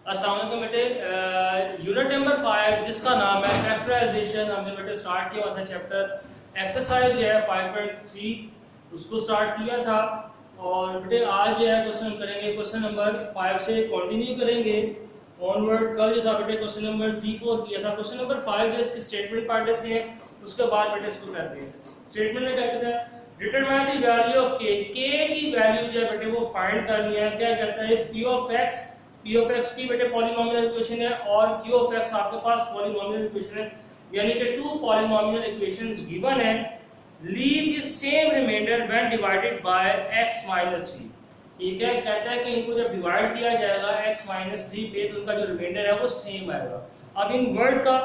अस्सलाम वालेकुम बेटे। यूनिट नंबर 5 जिसका नाम है फैक्टराइजेशन, हमने बेटे स्टार्ट किया हुआ था चैप्टर एक्सरसाइज जो है 5.3 उसको स्टार्ट किया था। और बेटे आज जो है क्वेश्चन हम करेंगे क्वेश्चन नंबर 5 से कंटिन्यू करेंगे ऑनवर्ड। कल जो था बेटे क्वेश्चन नंबर 3-4 किया था। क्वेश्चन नंबर 5 जो इसकी स्टेटमेंट पढ़ लेते हैं, उसके बाद बेटे इसको करते हैं। स्टेटमेंट में क्या कहता है, डिटरमाइन द वैल्यू ऑफ के की वैल्यू जो है बेटे वो फाइंड करनी है। क्या कहता है, पी ऑफ एक्स की बेटे पॉलिनोमियल इक्वेशन है और क्यू ऑफ एक्स आपके पास पॉलिनोमियल इक्वेशन है, यानी कि टू पॉलिनोमियल इक्वेशंस गिवन है। Leave the same remainder when divided by x - 3। ठीक है, कहता है कि इनको जब डिवाइड किया जाएगा x - 3 पे तो उनका जो रिमाइंडर है वो सेम आएगा। अब इन वर्ड का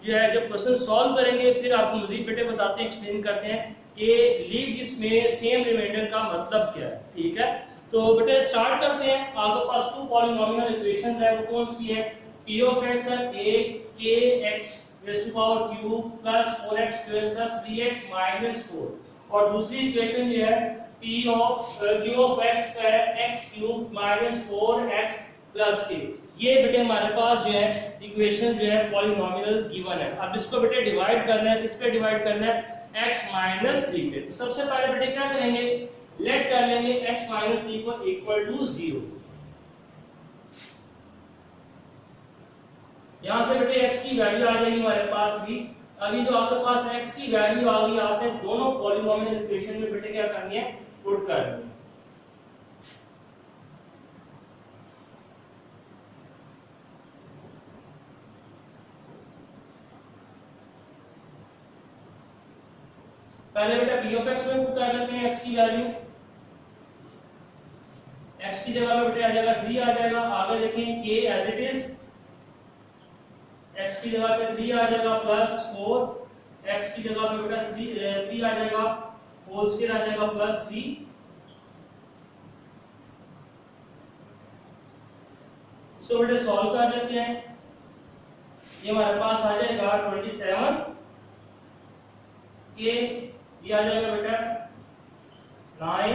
जो है जब क्वेश्चन सॉल्व करेंगे फिर आपको मजीद बेटे बताते हैं, एक्सप्लेन करते हैं कि लीव दिस में सेम रिमाइंडर का मतलब क्या है। ठीक है, तो बेटे स्टार्ट करते हैं। आपके पास टू पॉलिनोमियल इक्वेशंस है, वो कौन सी है, p ऑफ x है a k x raise to power q plus 4x square plus 3x minus 4, और दूसरी इक्वेशन जो है q ऑफ x है x cube minus 4x plus k। ये बेटे हमारे पास जो है इक्वेशन जो है पॉलिनोमियल गिवन है। अब इसको बेटे डिवाइड करना है, किस पे डिवाइड करना है, x - 3 पे। तो सबसे पहले बेटे क्या करेंगे, लेट कर लेंगे x - 3 को इक्वल टू 0। यहां से बेटे x की वैल्यू आ जाएगी हमारे पास 3। अभी जो आपके पास x की वैल्यू आ गई, आपने दोनों पॉलिनोमियल इक्वेशन में बेटे क्या करनी है, पुट करनी है। पहले बेटा p ऑफ x में पुट कर लेते हैं x की वैल्यू। x की जगह पे बेटे आ जाएगा 3 आ जाएगा। आगे देखें k as it is, x की जगह पे 3 आ जाएगा प्लस 4, x की जगह पे बेटा 3 आ जाएगा, होल स्क्वायर आ जाएगा प्लस 3। इसको बेटे सॉल्व कर लेते हैं। ये हमारे पास आ जाएगा 27 के, ये आ जाएगा बेटा 9,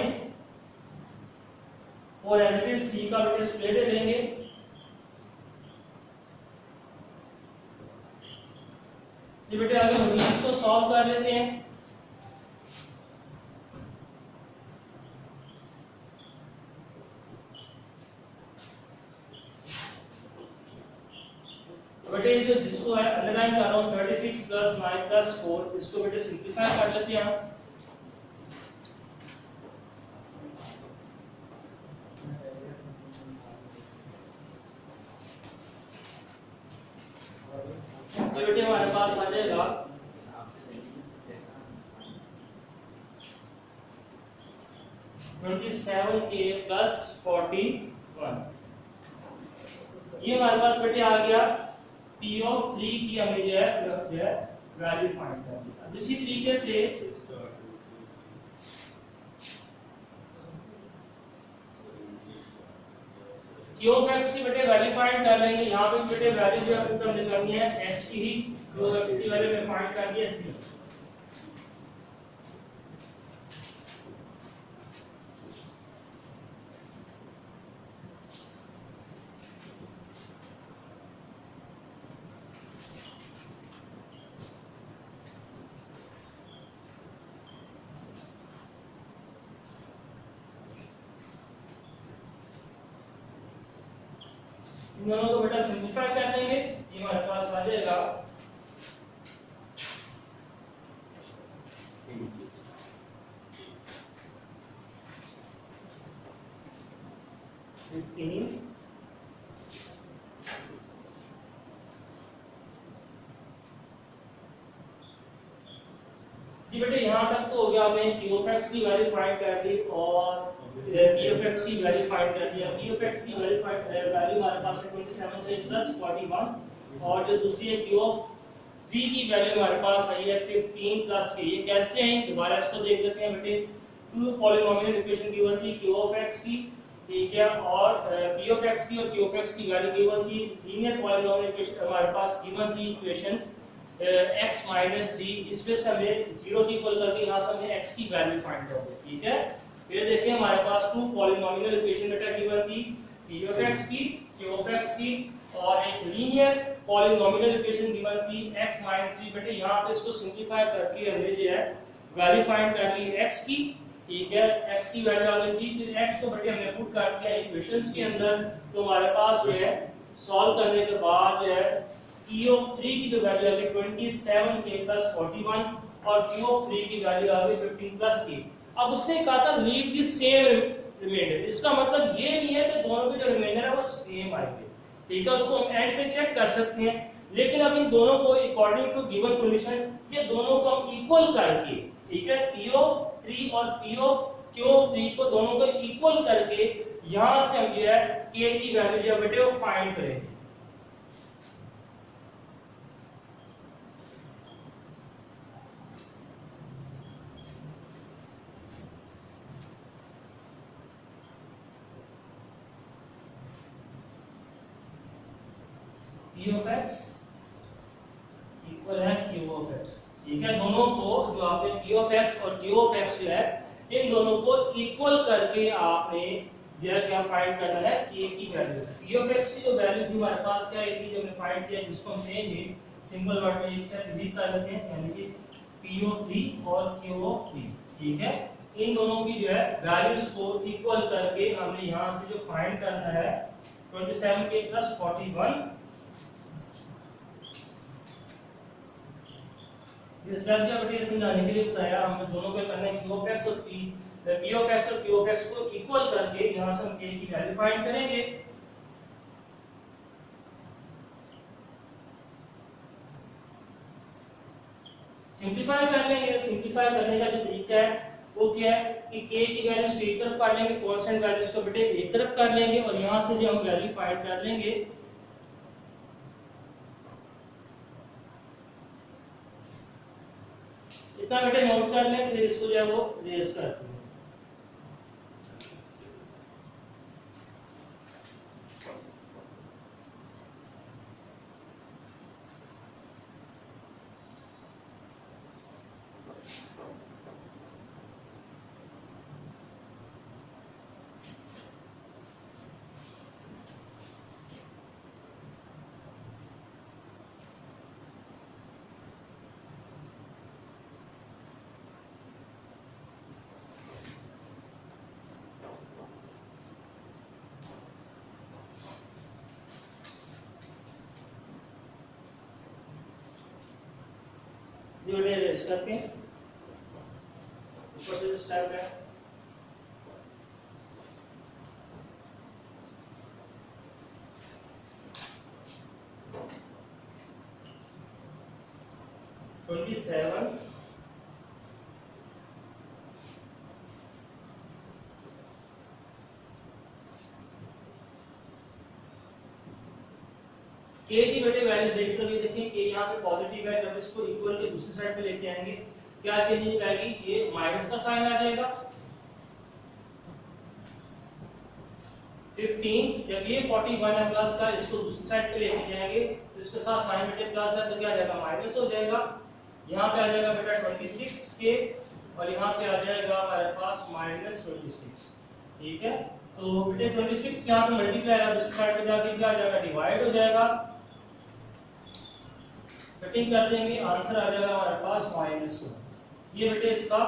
4 एज इट इज, 3 का बेटे स्क्वायर ले लेंगे। ये बेटे आगे हम इसको सॉल्व कर लेते हैं। बेटे जो जिसको है अंडरलाइन कर रहा हूं 36 प्लस 9 प्लस 4, इसको बेटे सिंपलीफाई कर लेते हैं हम। तो बेटे हमारे पास आ जाएगा 27k प्लस 41। ये हमारे पास बेटे आ गया p ऑफ 3 की हमें जो है वैल्यू फाइंड करनी है। इसी तरीके से q ऑफ x की बेटे वैल्यू फाइंड कर लेंगे। यहाँ पे बेटे वैल्यू जो है एकदम निकालनी है x की ही, जो x की वैल्यू में फाइंड कर दिया 3। इन दोनों को बेटा सिंपलीफाई कर देंगे। ये हमारे पास आ जाएगा 15 जी बेटे यहाँ तक तो हो गया। हमने q ऑफ x की वैल्यू फाइंड कर दी और p ऑफ x की वैल्यू फाइंड कर दिया। p ऑफ x की वैल्यू हमारे पास है 27 प्लस 41, और जो दूसरी है q ऑफ 3 की वैल्यू हमारे पास आई है 15 प्लस k। ये कैसे है, दोबारा इसको देख लेते हैं बेटे। टू पॉलिनोमियल इक्वेशन गिवन थी q ऑफ x की, ठीक है, और p ऑफ x की और q ऑफ x की वैल्यू गिवन थी। लीनियर पॉलिनोमियल इक्वेशन हमारे पास गिवन थी इक्वेशन x - 3, इसमें से हमें 0 की इक्वल करके यहाँ से हमें x की वैल्यू फाइंड करनी है। ठीक है, फिर देखिए हमारे पास टू पॉलिनोमियल इक्वेशन बेटा गिवन थी p of x की, k ऑफ x की, और एक लीनियर पॉलिनोमियल इक्वेशन गिवन थी x - 3 बेटे यहाँ पे इसको सिंपलीफाई करके हमने जो है वैल्यू फाइंड कर ली x की, ठीक है, x की वैल्यू आ गई थी, फिर x को बेटे हमने पुट कर दिया इक्वेशंस के अंदर, तो हमारे पास जो है सॉल्व करने के बाद जो है p ऑफ 3 की जो वैल्यू आ गई 27k + 41 और p ऑफ 3 की वैल्यू आ गई 15 + k। अब उसने कहा था लीव द सेम रिमाइंडर, इसका मतलब ये नहीं है कि दोनों के जो रिमाइंडर है वो सेम आएंगे, ठीक है, उसको हम एंड पे चेक कर सकते हैं, लेकिन अब इन दोनों को अकॉर्डिंग टू गिवन कंडीशन ये दोनों को हम इक्वल करके, ठीक है, p ऑफ 3 और p ऑफ q ऑफ 3 को दोनों को इक्वल करके यहां से हम जो है k की वैल्यू जो बेटे वो फाइंड करेंगे। p of x इक्वल है q of x, ठीक है, दोनों को जो आपने p of x और q of x जो है इन दोनों को इक्वल करके आपने जो है क्या फाइंड करना है k की वैल्यू। p of x की जो वैल्यू थी हमारे पास क्या आई थी जो हमने फाइंड किया, जिसको हम लेंगे सिंपल वर्ड में एक साथ डिजिट कर लेते हैं, यानी कि p of 3 और q of 3, ठीक है, इन दोनों की जो है वैल्यूज को इक्वल करके हमने यहां से जो फाइंड करना है 27k + 41, इस वैल्यू का बेटे समझाने के लिए बताया हमने दोनों पे करना है q of x और p of x और q of x को इक्वल करके यहां से हम k की वैल्यू फाइंड करेंगे। सिंपलीफाई कर लेंगे, सिंपलीफाई करने का जो तरीका है वो क्या है कि k की वैल्यूज को एक तरफ कर लेंगे, कांस्टेंट वैल्यूज को बेटे एक तरफ कर लेंगे और यहां से जो हम वैल्यू फाइंड कर लेंगे इतना बेटे नोट कर लें, फिर इसको जो है वो रेस करते हैं। ये रेस करते हैं, ऊपर से स्टेप है (27) k की बेटे वैल्यू चेक कर देखें कि यहाँ पे पॉजिटिव है, जब इसको इक्वल के दूसरी साइड पे लेके आएंगे क्या चेंज हो जाएगी, ये माइनस का साइन आ जाएगा 15, जब ये 41 है प्लस का, इसको दूसरी साइड पे लेके जाएंगे तो इसके साथ साइन बेटे प्लस है तो क्या आ जाएगा माइनस हो जाएगा, यहाँ पे आ जाएगा बेटा 26 के और यहाँ पे आ जाएगा हमारे पास -26, ठीक है, तो बेटे 26 यहाँ पे मल्टीप्लाई है, दूसरी साइड पे जाके क्या आ जाएगा डिवाइड हो जाएगा, कटिंग कर देंगे, आंसर आ जाएगा हमारे पास -1, ये बेटे इसका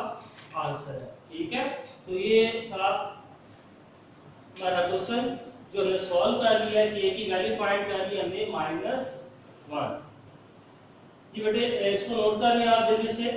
आंसर है, ठीक है, तो ये था हमारा क्वेश्चन जो हमने सॉल्व कर लिया है, k की वैल्यू फाइंड कर ली हमने -1, ये बेटे इसको नोट कर लें आप जल्दी से।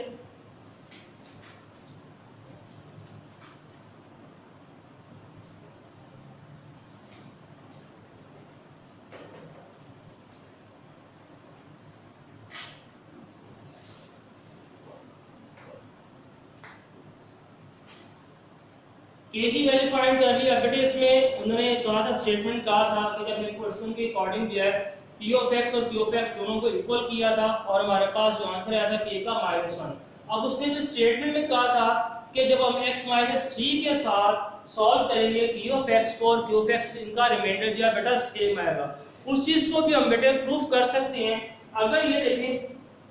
k की वैल्यू फाइंड कर ली। अब बेटे इसमें उन्होंने कहा था, स्टेटमेंट कहा था कि जब हमने क्वेश्चन के अकॉर्डिंग जो है p of x और q of x दोनों को इक्वल किया था और हमारे पास जो आंसर आया था k का -1। अब उसने जो स्टेटमेंट में कहा था कि जब हम x - 3 के साथ सॉल्व करेंगे p of x को और q of x इनका रिमाइंडर जो है बेटा सेम आएगा, उस चीज को भी हम बेटे प्रूव कर सकते हैं। अगर ये देखें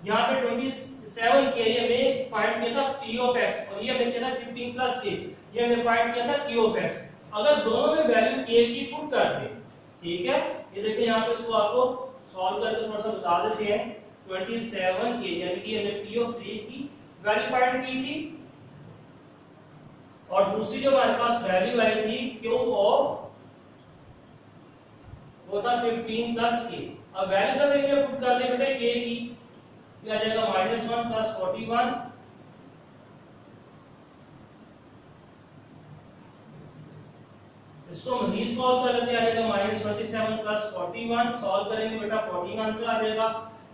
यहाँ पे 27 के लिए हमने फाइंड किया था p of x और ये हमने किया था 15 प्लस k, ये हमने फाइंड किया था q of x। अगर दोनों में वैल्यू k की पुट कर दें, ठीक है, ये देखिए यहाँ पे इसको आपको सॉल्व करके थोड़ा सा बता देते हैं। 27k यानी कि हमने p ऑफ 3 की वैल्यू फाइंड की थी, और दूसरी जो हमारे पास वैल्यू आई थी q ऑफ वो था 15 प्लस k। अब वैल्यूज अगर इन्हें पुट कर दें बेटे k की, ये आ जाएगा -1 प्लस 41, इसको मजीद सॉल्व कर लेते हैं, आ जाएगा -27 प्लस 41, सॉल्व करेंगे बेटा 14 आंसर आ जाएगा,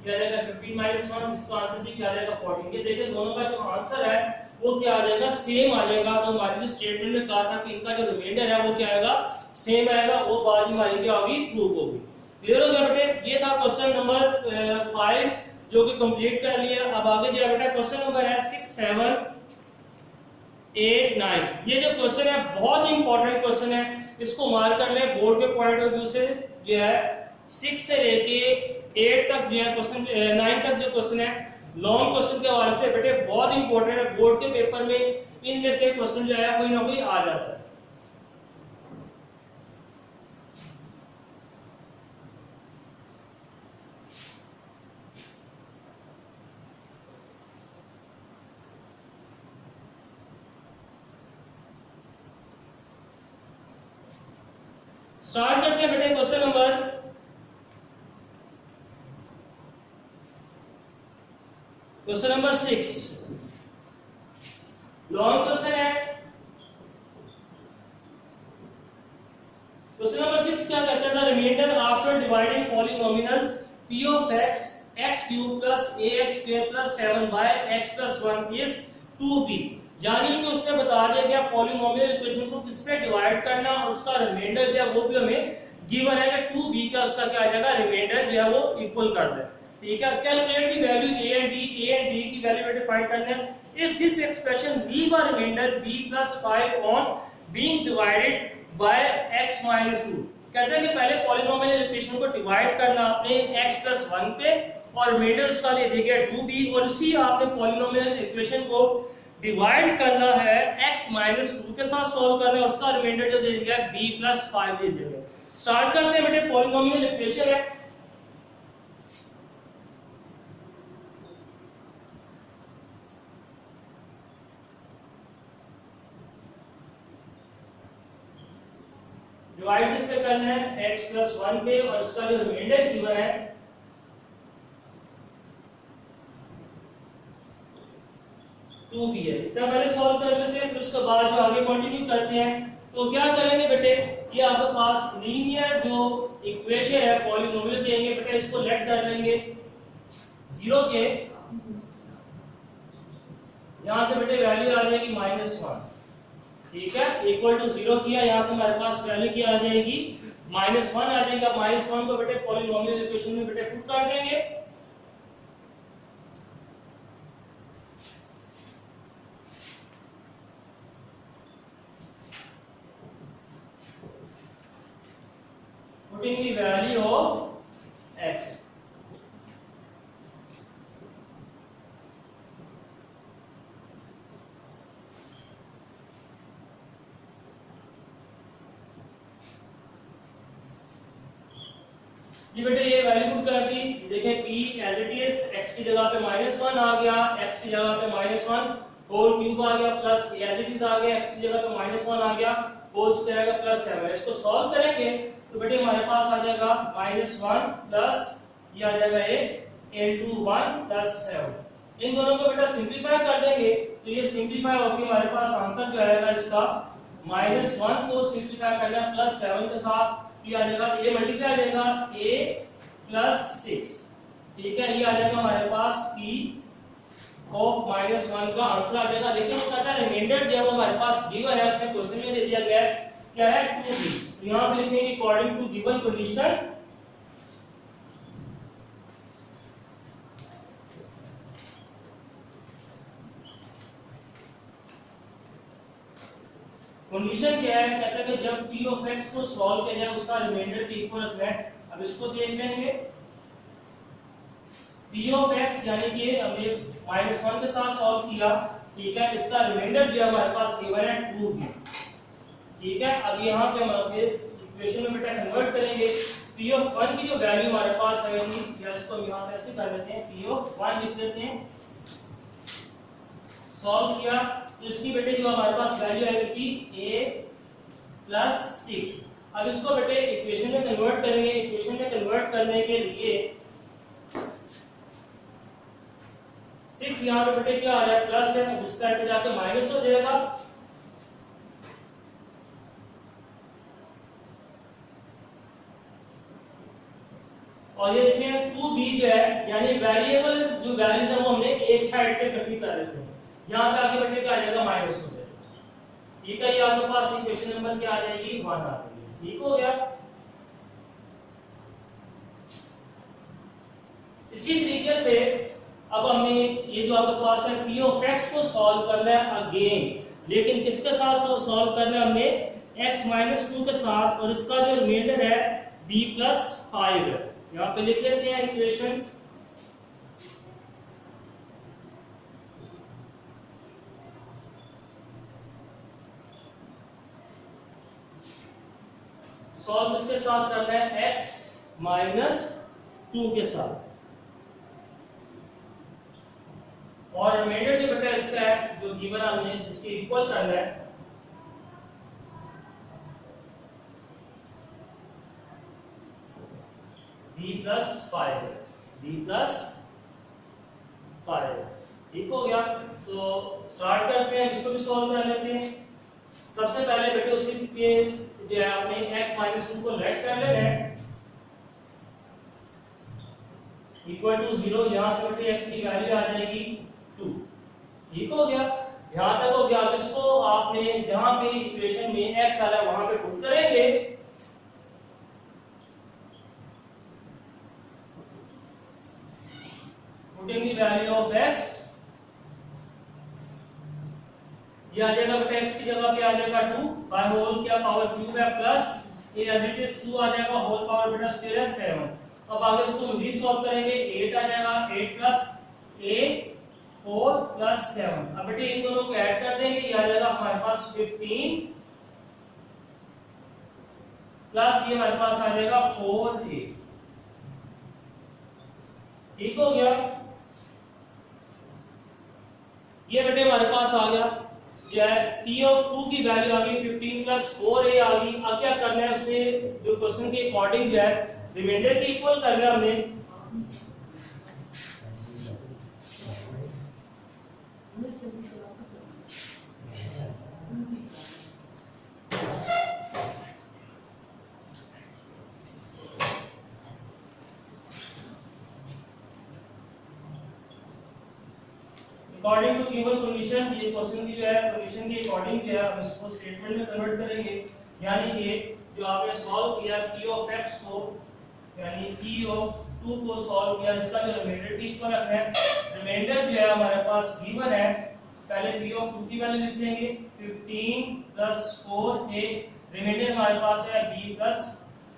ये आ जाएगा 15 -1, इसका आंसर भी क्या आ जाएगा 14। ये देखिए दोनों का जो आंसर है वो क्या आ जाएगा, सेम आ जाएगा। तो हमारी जो स्टेटमेंट में कहा था कि इनका जो रिमाइंडर है वो क्या आएगा, सेम आएगा, वो बात हमारी क्या होगी, प्रूव होगी। क्लियर हो गया बेटे? ये था क्वेश्चन नंबर 5 जो कि कंप्लीट कर लिया। अब आगे जो बेटा क्वेश्चन नंबर है 6, 7, 8, 9। ये जो क्वेश्चन है बहुत इंपॉर्टेंट क्वेश्चन है, इसको मार्क कर ले बोर्ड के पॉइंट ऑफ व्यू से। जो है 6 से लेके 8 तक जो है क्वेश्चन, 9 तक जो क्वेश्चन है लॉन्ग क्वेश्चन के हवाले से बेटे बहुत इंपॉर्टेंट है। बोर्ड के पेपर में इनमें से क्वेश्चन जो है कोई ना कोई आ जाता है। स्टार्ट करते हैं बेटे क्वेश्चन नंबर 6। लॉन्ग क्वेश्चन है। क्वेश्चन नंबर 6 क्या कहता है, the remainder after dividing polynomial p of x x cube plus ax square plus 7 by x plus 1 is 2b। यानी कि उसने बता दिया गया पॉलिनोमियल इक्वेशन को किस पे डिवाइड करना, और उसका रिमाइंडर जो है वो भी हमें गिवन है कि 2b का उसका क्या आ जाएगा, रिमाइंडर जो है वो इक्वल कर दे। ठीक है, calculate the value a and b की वैल्यू बेटे फाइंड करना है। If this expression leave a remainder b plus 5 on being divided by x minus 2। कहते हैं कि पहले पॉलिनोमियल इक्वेशन को डिवाइड करना आपने x plus 1 पे, और रिमाइंडर उसका दे दिया गया 2b, और इसी आपने पॉलिनोमियल इक्वेशन को डिवाइड करना है x minus 2 के साथ सॉल्व करना है, उसका रिमाइंडर जो दे दिया है b plus 5 दे दिया गया। स्टार्ट करते हैं बेटे, पॉलिनोमियल इक्वेशन है। डिवाइड किस पे करना है, x plus 1 पे, और इसका जो रिमाइंडर गिवन है टू भी है। इतना पहले सॉल्व कर लेते हैं, फिर उसके बाद जो आगे कंटिन्यू करते हैं। तो क्या करेंगे बेटे, ये आपके पास लीनियर जो इक्वेशन है पॉलिनोमियल कहेंगे बेटे, इसको लेट कर लेंगे 0 के, यहां से बेटे वैल्यू आ जाएगी -1। ठीक है, इक्वल टू 0 किया, यहां से हमारे पास वैल्यू क्या आ जाएगी, -1 आ जाएगा। -1 को बेटे पॉलिनोमियल इक्वेशन में बेटे पुट कर देंगे। Putting the value of x। जी बेटे ये वैल्यू पुट कर दी। देखिए p as it is, x की जगह पे -1 आ गया, x की जगह पे -1 होल क्यूब आ गया, प्लस एज इट इज आ गया, x की जगह पे -1 आ गया, होल स्क्वायर आ गया, प्लस 7। इसको सॉल्व करेंगे तो बेटे हमारे पास आ जाएगा -1 प्लस ये आ जाएगा 8 into 1 plus 7। इन दोनों को बेटा सिंपलीफाई कर देंगे तो ये सिंपलीफाई होकर हमारे पास आंसर जो आएगा इसका -1 को सिंपलीफाई करना प्लस 7 के साथ, ये आ जाएगा a मल्टीप्लाई आ जाएगा a प्लस 6। ठीक है, ये आ जाएगा हमारे पास p ऑफ -1 का आंसर आ जाएगा। लेकिन वो कहता है रिमाइंडर जो है वो हमारे पास गिवन है, उसमें क्वेश्चन में दे दिया गया है क्या है 2b। तो यहां पे लिखेंगे according to given condition condition क्या है, कहता है कि जब p ऑफ x को सॉल्व किया जाए उसका रिमाइंडर के इक्वल रखना है। अब इसको देख लेंगे, p ऑफ x यानी कि हमने -1 के साथ सॉल्व किया। ठीक है, इसका रिमाइंडर जो हमारे पास गिवन है 2b। ठीक है, अब यहां पे हम अपने इक्वेशन में बेटा कन्वर्ट करेंगे। पी ऑफ 1 की जो वैल्यू हमारे पास आएगी, या इसको हम यहाँ पे ऐसे कर लेते हैं, पी ऑफ 1 लिख लेते हैं। सॉल्व किया तो इसकी बेटे जो हमारे पास वैल्यू आएगी a प्लस 6। अब इसको बेटे इक्वेशन में कन्वर्ट करेंगे। इक्वेशन में कन्वर्ट करने के लिए 6 यहाँ पे बेटे क्या आ रहा है, प्लस है, उस साइड पे जाके माइनस हो जाएगा। और ये देखिए 2b जो है, यानी वेरिएबल जो वैल्यूज है वो हमने एक साइड पे इकट्ठी कर लेते हैं। यहाँ पे आगे बेटे क्या आ जाएगा, माइनस हो जाएगा। ठीक है, ये आपके पास इक्वेशन नंबर क्या आ जाएगी, 1 आ जाएगी। ठीक हो गया। इसी तरीके से अब हमने ये जो आपके पास है p ऑफ x को सॉल्व करना है अगेन, लेकिन किसके साथ सॉल्व करना है हमने, x माइनस 2 के साथ, और इसका जो रिमाइंडर है b प्लस 5 है। यहाँ पे लिख लेते हैं इक्वेशन। सॉल्व इसके साथ करना है x माइनस 2 के साथ, और रिमाइंडर जो बेटा इसका है जो गिवन हमने जिसके इक्वल करना है, b प्लस 5, b प्लस 5। ठीक हो गया। तो स्टार्ट करते हैं, इसको भी सॉल्व कर लेते हैं। सबसे पहले बेटे उसी के जो है आपने x माइनस 2 को लेट कर लेना है, इक्वल टू 0। यहाँ से बेटे x की वैल्यू आ जाएगी 2। ठीक हो गया, यहाँ तक हो गया। अब इसको आपने जहां पे इक्वेशन में x आ रहा है वहां पे पुट करेंगे। Putting the value of x, ये आ जाएगा बेटा x की जगह पे आ जाएगा 2 बाय होल क्या पावर क्यूब है, प्लस ये एज इट इज 2 आ जाएगा, होल पावर बेटा स्क्वायर है 7। अब आगे इसको मजीद सॉल्व करेंगे, 8 आ जाएगा, 8 प्लस 8 4 प्लस 7। अब बेटे इन दोनों को ऐड कर देंगे, ये आ जाएगा हमारे पास 15 प्लस ये हमारे पास आ जाएगा 4a। ठीक हो गया। ये बेटे हमारे पास आ गया, क्या है p ऑफ 2 की वैल्यू आ गई 15 प्लस 4a आ गई। अब क्या करना है, उसने जो क्वेश्चन के अकॉर्डिंग जो है रिमाइंडर के इक्वल करना है हमने। अकॉर्डिंग टू गिवन कंडीशन, ये क्वेश्चन की जो है कंडीशन के अकॉर्डिंग जो है हम इसको स्टेटमेंट में कन्वर्ट करेंगे। यानी कि जो आपने सॉल्व किया p ऑफ x को, यानी p ऑफ 2 को सॉल्व किया, इसका जो रिमाइंडर की इक्वल रखना है। रिमाइंडर जो है हमारे पास गिवन है, पहले p ऑफ 2 की वैल्यू लिख लेंगे 15 प्लस 4a, रिमाइंडर हमारे पास है b प्लस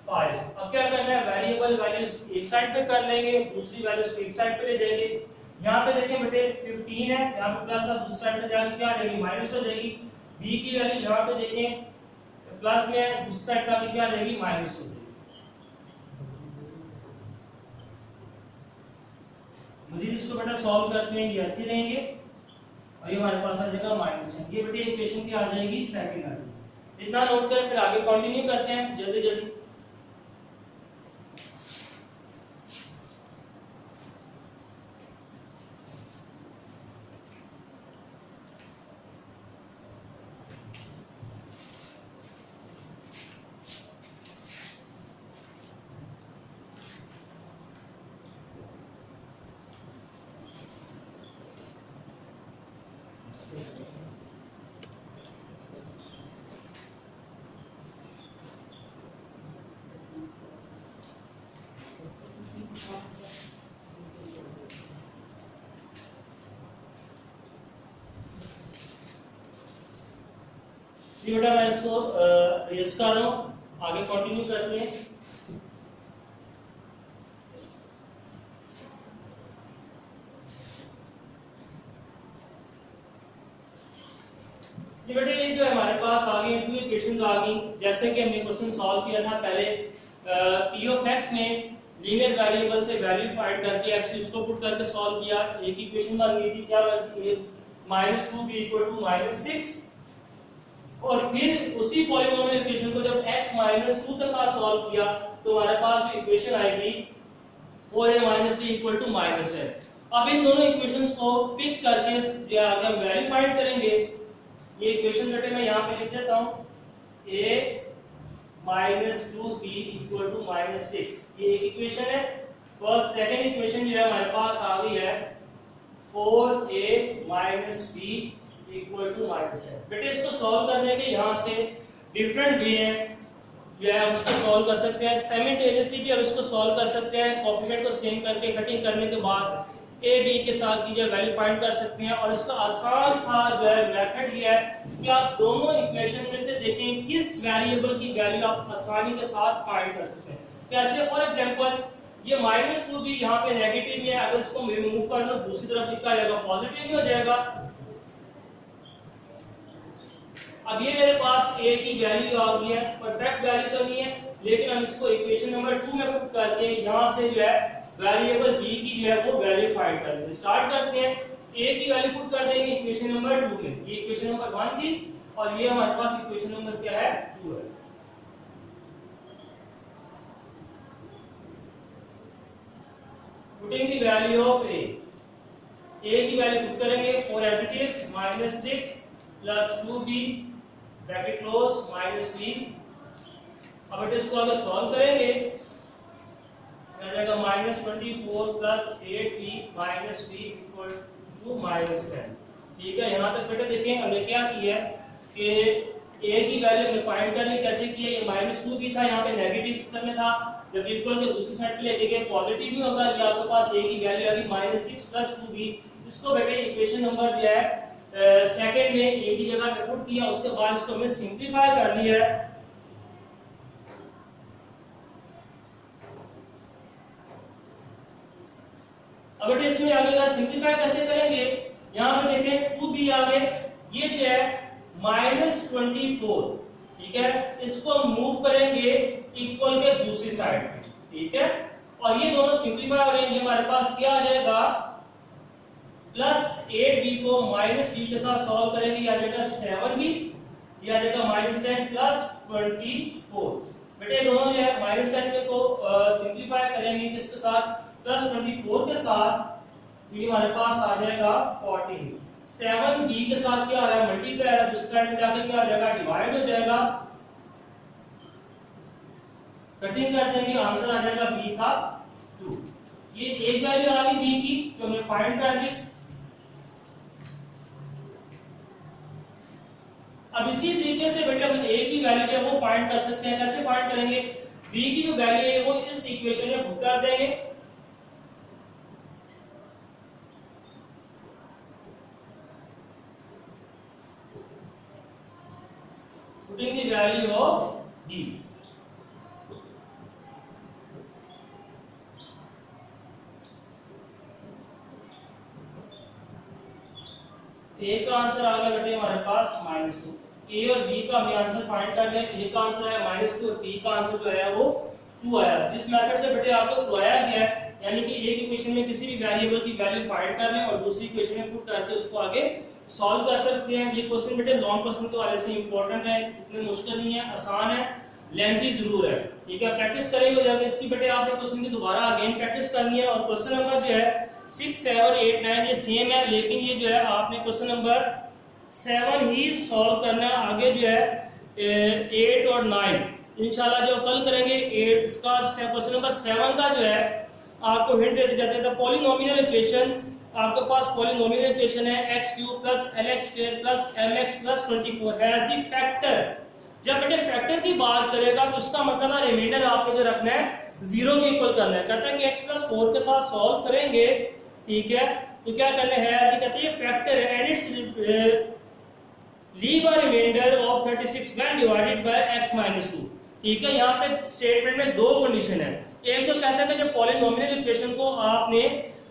5। अब क्या करना है, वेरिएबल वैल्यूज एक साइड पे कर लेंगे, दूसरी वैल्यूज को एक साइड पे ले जाएंगे। यहाँ पे देखें बेटे 15 है, यहाँ पे प्लस है, दूसरी साइड पे जाके क्या आ जाएगी, माइनस हो जाएगी। b की वैल्यू यहाँ पे देखें प्लस में है, दूसरी साइड पे क्या आ जाएगी, माइनस हो जाएगी। मजीद इसको बेटा सॉल्व करते हैं, ये ऐसे रहेंगे और ये हमारे पास आ जाएगा माइनस है। ये बेटे इक्वेशन की आ जाएगी सेकंड वाली। इतना नोट कर फिर आगे कंटिन्यू करते हैं जल्दी जल्दी। बेटा मैं इसको रेस कर रहा हूं, आगे कंटिन्यू करते हैं। ये बेटे ये जो हमारे पास आ गई टू इक्वेशंस आ गई, जैसे कि हमने क्वेश्चन सॉल्व किया था पहले पी ऑफ एक्स में लीनियर वेरिएबल से वैल्यू फाइंड करके एक्स उसको पुट करके सॉल्व किया, एक इक्वेशन बन गई थी, क्या बन गई, -2b = -6। और फिर उसी पॉलीनोमियल इक्वेशन को जब x -2 के साथ सॉल्व किया तो हमारे पास जो इक्वेशन आएगी 4a - b = -10। अब इन दोनों इक्वेशंस को पिक करके जो आगे हम वैल्यू फाइंड करेंगे। ये इक्वेशन बेटे मैं यहां पे लिख देता हूं, a -2b = -6, ये एक इक्वेशन है। और सेकंड इक्वेशन जो है हमारे पास आ गई है 4a - b = -10। बेटे इसको सॉल्व करने के यहां से डिफरेंट वे हैं, जो है हम इसको सॉल्व कर सकते हैं, साइमल्टेनियसली भी हम इसको सॉल्व कर सकते हैं, कॉम्प्लीमेंट को सेम करके कटिंग करने के बाद ए बी के साथ की जो वैल्यू फाइंड कर सकते हैं। और इसका आसान सा जो है मेथड ये है कि आप दोनों इक्वेशन में से देखें किस वेरिएबल की वैल्यू आप आसानी के साथ फाइंड कर सकते हैं। कैसे? फॉर एग्जांपल ये -2b यहाँ पे नेगेटिव में है, अगर इसको रिमूव कर लो दूसरी तरफ लिखा जाएगा पॉजिटिव में हो जाएगा। अब ये मेरे पास a की वैल्यू आ गई है, परफेक्ट वैल्यू तो नहीं है, लेकिन हम इसको इक्वेशन नंबर 2 में पुट करके यहां से जो है वेरिएबल b की जो है वो वैल्यू फाइंड करेंगे। स्टार्ट करते हैं, a की वैल्यू पुट कर देंगे इक्वेशन नंबर 2 में। ये इक्वेशन नंबर 1 थी और ये हमारे पास इक्वेशन नंबर क्या है, 2 है। Putting the value of a की वैल्यू पुट करेंगे 4 as it is -6 + 2b bracket close -b। अब इसको आगे सॉल्व करेंगे, आ जाएगा -24 + 8b - b = -10। ठीक है, यहां तक बेटा देखें हमने क्या किया है कि a की वैल्यू हमने फाइंड करनी, कैसे किया, ये -2b था, यहां पे नेगेटिव करना था, जब इक्वल के दूसरी साइड पे लेके गए पॉजिटिव ही होगा। ये आपके पास a की वैल्यू आ गई -6 + 2b। इसको बेटे इक्वेशन नंबर जो है सेकंड में a की जगह पे पुट किया, उसके बाद इसको हमने सिंपलीफाई कर लिया है। अब बेटे इसमें आगे का सिंपलीफाई कैसे करेंगे, यहां पे देखें 2b आ गए, ये जो है -24, ठीक है, इसको मूव करेंगे इक्वल के दूसरी साइड पे, ठीक है, और ये दोनों सिंपलीफाई हो रहे हैं। हमारे पास क्या आ जाएगा, +8b को -b के साथ सॉल्व करेंगे, आ जाएगा 7b, ये आ जाएगा -10 + 24। बेटे दोनों जो है -10 को सिंपलीफाई करेंगे किसके साथ, +24 के साथ, तो ये हमारे पास आ जाएगा 14। 7b के साथ क्या आ रहा है, मल्टीप्लाई है, दूसरी साइड में जाके क्या आ जाएगा, डिवाइड हो जाएगा। कटिंग कर देंगे, आंसर आ जाएगा b का 2। ये एक वैल्यू आ गई b की जो हमने फाइंड कर ली। अब इसी तरीके से बेटा हम a की वैल्यू है वो फाइंड कर सकते हैं। कैसे फाइंड करेंगे, b की जो वैल्यू है वो इस इक्वेशन में पुट कर देंगे, putting the value of b। a का आंसर आ गया बेटे हमारे पास -2। a और b का हमने आंसर फाइंड कर लिया। a का आंसर है -2 और b का आंसर जो है वो 2 आया। जिस मेथड से बेटे आपको करवाया गया है, यानी कि एक इक्वेशन में किसी भी वेरिएबल की वैल्यू फाइंड कर लें और दूसरी इक्वेशन में पुट करके उसको आगे सॉल्व कर सकते हैं। ये क्वेश्चन बेटे लॉन्ग क्वेश्चन के वाले से इंपॉर्टेंट है, इतने मुश्किल नहीं है, आसान है, लेंथी जरूर है। ठीक है, प्रैक्टिस करेंगे हो जाएगा इसकी। बेटे आपने क्वेश्चन की दोबारा अगेन प्रैक्टिस करनी है। और क्वेश्चन नंबर जो है 6, 7, 8, 9 ये सेम है, लेकिन ये जो है आपने क्वेश्चन नंबर 7 ही सॉल्व करना है। आगे जो है 8 और 9 इंशाल्लाह जो कल करेंगे। 8 इसका क्वेश्चन नंबर 7 का जो है आपको हिंट देते जाते हैं। पॉलिनोमियल इक्वेशन, आपके पास पॉलिनोमियल इक्वेशन है x³ + lx² + mx + 24 है ऐसी फैक्टर। जब बेटे फैक्टर की बात करेगा तो उसका मतलब है रिमाइंडर आपको जो रखना है 0 के इक्वल करना है। कहता है कि x + 4 के साथ सॉल्व करेंगे, ठीक है, तो क्या करना है, ऐसे कहते हैं फैक्टर है and it's leave a remainder of 36 when divided by x - 2। ठीक है, यहाँ पे स्टेटमेंट में दो कंडीशन है। एक तो कहता है कि जब पॉलिनोमियल इक्वेशन को आपने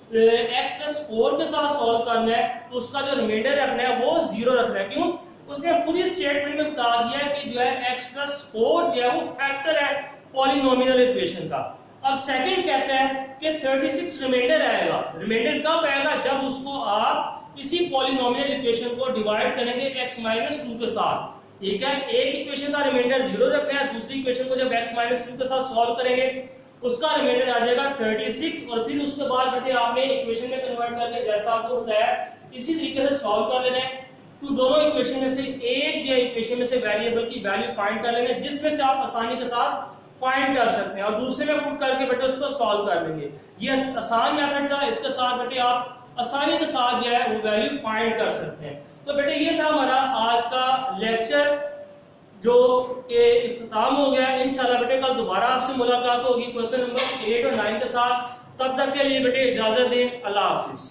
x + 4 के साथ सॉल्व करना है तो उसका जो रिमाइंडर रखना है वो 0 रखना है। क्यों? उसने पूरी स्टेटमेंट में बता दिया है कि जो है x + 4 जो है वो फैक्टर है, पॉलिनोमियल इक्वेशन का। अब सेकंड कहता है कि 36 रिमाइंडर आएगा। रिमाइंडर कब आएगा? जब उसको आप इसी पॉलिनोमियल इक्वेशन को डिवाइड करेंगे x-2 के साथ। ठीक है, एक इक्वेशन का रिमाइंडर 0 रखना है, दूसरी इक्वेशन को जब x-2 के साथ सॉल्व करेंगे उसका रिमाइंडर आ जाएगा 36, और फिर उसके बाद बेटे आपने इक्वेशन में कन्वर्ट करके जैसा आपको बताया इसी तरीके से सॉल्व कर लेना है। तो दोनों इक्वेशन में से एक या इक्वेशन में से वेरिएबल की वैल्यू फाइंड कर लेना है जिसमें से आप आसानी के साथ फाइंड कर सकते हैं, और दूसरे में पुट करके बेटे उसको सॉल्व कर लेंगे। ये आसान मेथड था, इसके साथ बेटे आप आसानी के साथ जो है वो वैल्यू फाइंड कर सकते हैं। तो बेटे ये था हमारा आज का लेक्चर जो के इख्तिताम हो गया। इंशाल्लाह बेटे कल दोबारा आपसे मुलाकात होगी क्वेश्चन नंबर 8 और 9 के साथ। तब तक के लिए बेटे इजाजत दें। अल्लाह हाफिज।